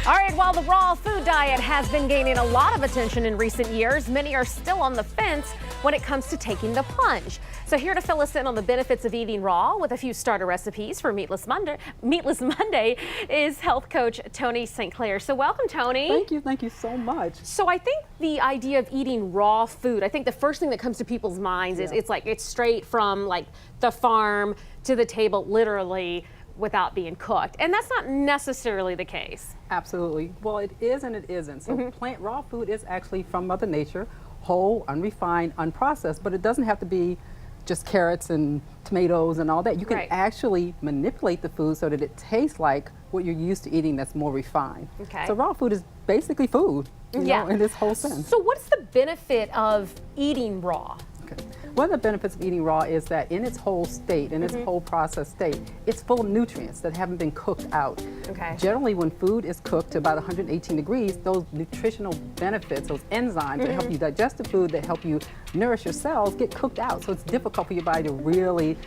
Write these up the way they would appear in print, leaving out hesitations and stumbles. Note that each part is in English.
All right, while the raw food diet has been gaining a lot of attention in recent years, many are still on the fence when it comes to taking the plunge. So here to fill us in on the benefits of eating raw with a few starter recipes for Meatless Monday is health coach Toni St. Clair. So welcome, Toni. Thank you so much. So I think the idea of eating raw food, I think the first thing that comes to people's minds is it's straight from like the farm to the table, literally, without being cooked. And that's not necessarily the case. Absolutely. Well, it is and it isn't. So plant raw food is actually from Mother Nature, whole, unrefined, unprocessed, but it doesn't have to be just carrots and tomatoes and all that. You can actually manipulate the food so that it tastes like what you're used to eating that's more refined. Okay. So raw food is basically food, you know, in this whole sense. So what's the benefit of eating raw? Okay. One of the benefits of eating raw is that in its whole state, in its whole processed state, it's full of nutrients that haven't been cooked out. Okay. Generally, when food is cooked to about 118 degrees, those nutritional benefits, those enzymes that help you digest the food, that help you nourish your cells, get cooked out. So it's difficult for your body to really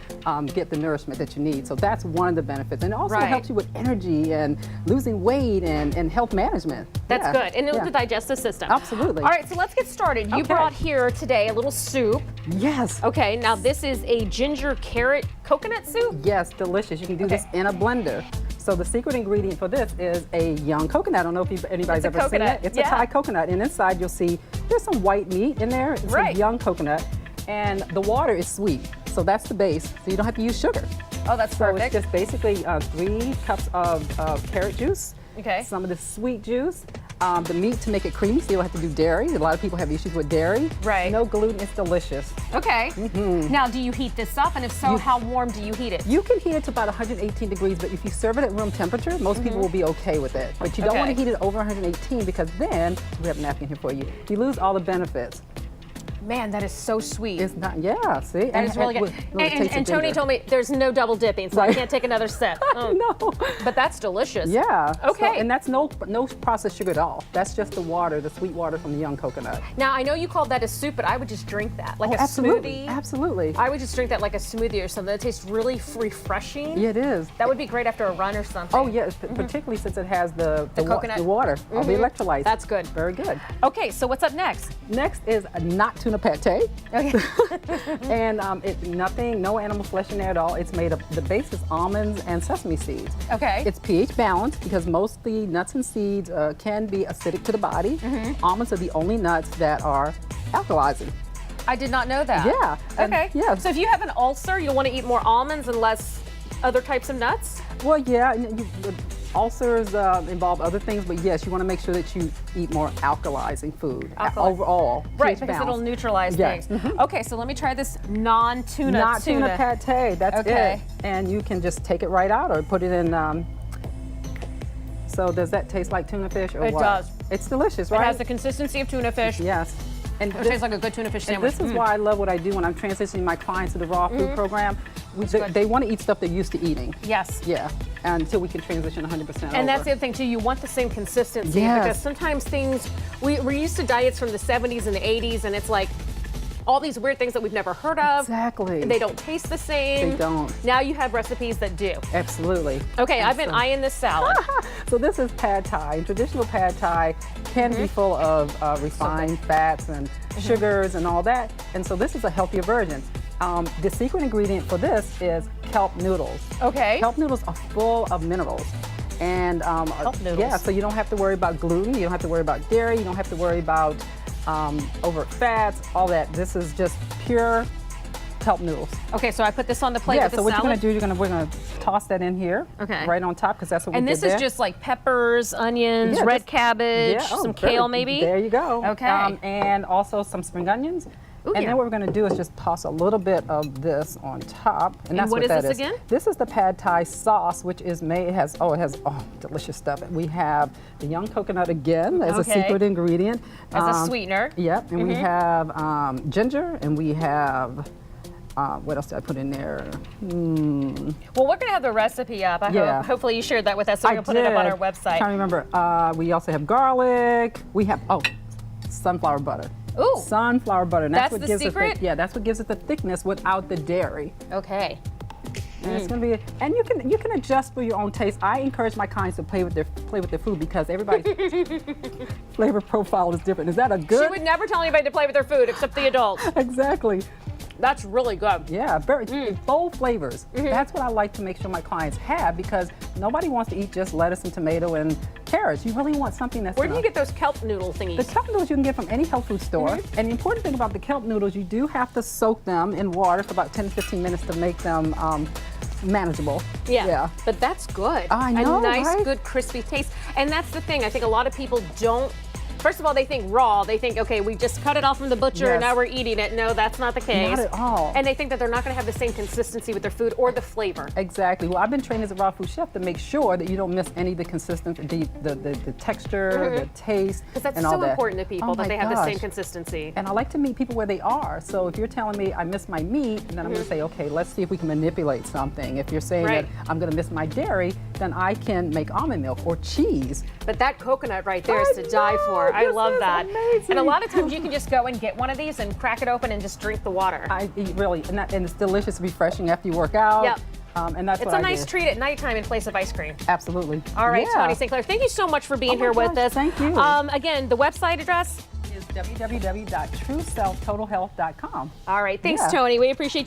get the nourishment that you need. So that's one of the benefits. And it also helps you with energy and losing weight and health management. That's good. And with the digestive system. Absolutely. All right, so let's get started. You brought here today a little soup. Yes. Okay, now this is a ginger carrot coconut soup? Yes, delicious. You can do this in a blender. So the secret ingredient for this is a young coconut. I don't know if anybody's ever seen it. It's a Thai coconut, and inside you'll see there's some white meat in there. It's a young coconut, and the water is sweet. So that's the base, so you don't have to use sugar. Oh, that's perfect. So it's just basically 3 cups of carrot juice, some of the sweet juice, the meat to make it creamy, so you don't have to do dairy. A lot of people have issues with dairy. Right. No gluten, it's delicious. Okay. Now, do you heat this up? And if so, how warm do you heat it? You can heat it to about 118 degrees, but if you serve it at room temperature, most people will be okay with it. But you don't want to heat it over 118 because then, we have a napkin here for you, you lose all the benefits. Man, that is so sweet. It's not, see? That is really good. And Toni told me there's no double dipping, so I can't take another sip. No. But that's delicious. Yeah. Okay. So, and that's no processed sugar at all. That's just the water, the sweet water from the young coconut. Now, I know you called that a soup, but I would just drink that like a smoothie. Absolutely. I would just drink that like a smoothie or something. It tastes really refreshing. Yeah, it is. That would be great after a run or something. Oh, yeah, particularly since it has the coconut. the water, all the electrolytes. That's good. Very good. Okay, so what's up next? Next is not tuna pate. Okay. And it's nothing, no animal flesh in there at all. It's made of, the base is almonds and sesame seeds. Okay. It's pH balanced because mostly nuts and seeds can be acidic to the body. Almonds are the only nuts that are alkalizing. I did not know that. Yeah. Okay. Yeah. So if you have an ulcer, you'll want to eat more almonds and less other types of nuts? Well, yeah. Ulcers involve other things, but yes, you want to make sure that you eat more alkalizing food overall. Right, because it'll neutralize things. Okay, so let me try this non-tuna Not tuna pate, that's it. And you can just take it right out or put it in, so does that taste like tuna fish or what? It does. It's delicious, right? It has the consistency of tuna fish. Yes. And it tastes like a good tuna fish sandwich. And this is why I love what I do when I'm transitioning my clients to the raw food program. They want to eat stuff they're used to eating. Yes. Yeah, until we can transition 100% And that's the other thing too, you want the same consistency because sometimes things, we're used to diets from the 70s and the 80s and it's like all these weird things that we've never heard of. Exactly. They don't taste the same. They don't. Now you have recipes that do. Absolutely. Okay, I've been eyeing this salad. So this is pad thai. Traditional pad thai can be full of refined fats and sugars and all that. And so this is a healthier version. The secret ingredient for this is kelp noodles. Okay. Kelp noodles are full of minerals. And kelp noodles. Yeah, so you don't have to worry about gluten, you don't have to worry about dairy, you don't have to worry about overt fats, all that. This is just pure kelp noodles. Okay, so I put this on the plate with the so what salad? you're going to do, we're going to toss that in here, right on top, because that's what we did there. And this is just like peppers, onions, red cabbage, some kale maybe? There you go. Okay. And also some spring onions. Ooh, and then what we're going to do is just toss a little bit of this on top. And that's what is that this again? This is the pad thai sauce, which is made, it has delicious stuff. We have the young coconut again as a secret ingredient. As a sweetener. Yep, and we have ginger, and we have, what else did I put in there? Well, we're going to have the recipe up. I hope, hopefully you shared that with us, so we'll put it up on our website. I can't remember. We also have garlic. We have, sunflower butter. Ooh. Sunflower butter. And that's what the gives secret? That's what gives it the thickness without the dairy. Okay. And it's going to be, and you can adjust for your own taste. I encourage my clients to play with their food because everybody's flavor profile is different. Is that a good? She would never tell anybody to play with their food except the adults. Exactly. That's really good. Yeah, very bold flavors. That's what I like to make sure my clients have because nobody wants to eat just lettuce and tomato and carrots. You really want something that's Where do you get those kelp noodle thingies? The kelp noodles you can get from any health food store. And the important thing about the kelp noodles, you do have to soak them in water for about 10 to 15 minutes to make them manageable. Yeah, but that's good. I know, a nice, right? good, crispy taste. And that's the thing. I think a lot of people don't. First of all, they think raw. They think, okay, we just cut it off from the butcher and now we're eating it. No, that's not the case. Not at all. And they think that they're not going to have the same consistency with their food or the flavor. Exactly. Well, I've been trained as a raw food chef to make sure that you don't miss any of the consistency, the texture, the taste, Because that's and all so that. important to people that my they have the same gosh. consistency. And I like to meet people where they are. So if you're telling me I miss my meat, then I'm going to say, okay, let's see if we can manipulate something. If you're saying that I'm going to miss my dairy, then I can make almond milk or cheese. But that coconut right there is to die for. I love that. Amazing. And a lot of times you can just go and get one of these and crack it open and just drink the water. I eat really, and it's delicious, refreshing after you work out. Yep. And that's It's what a I nice do. treat at nighttime in place of ice cream. Absolutely. All right, Yeah. Toni St. Clair, thank you so much for being Oh my here with gosh, us. thank you. Again, the website address? Is www.trueselftotalhealth.com. All right, thanks, Yeah. Toni. We appreciate you.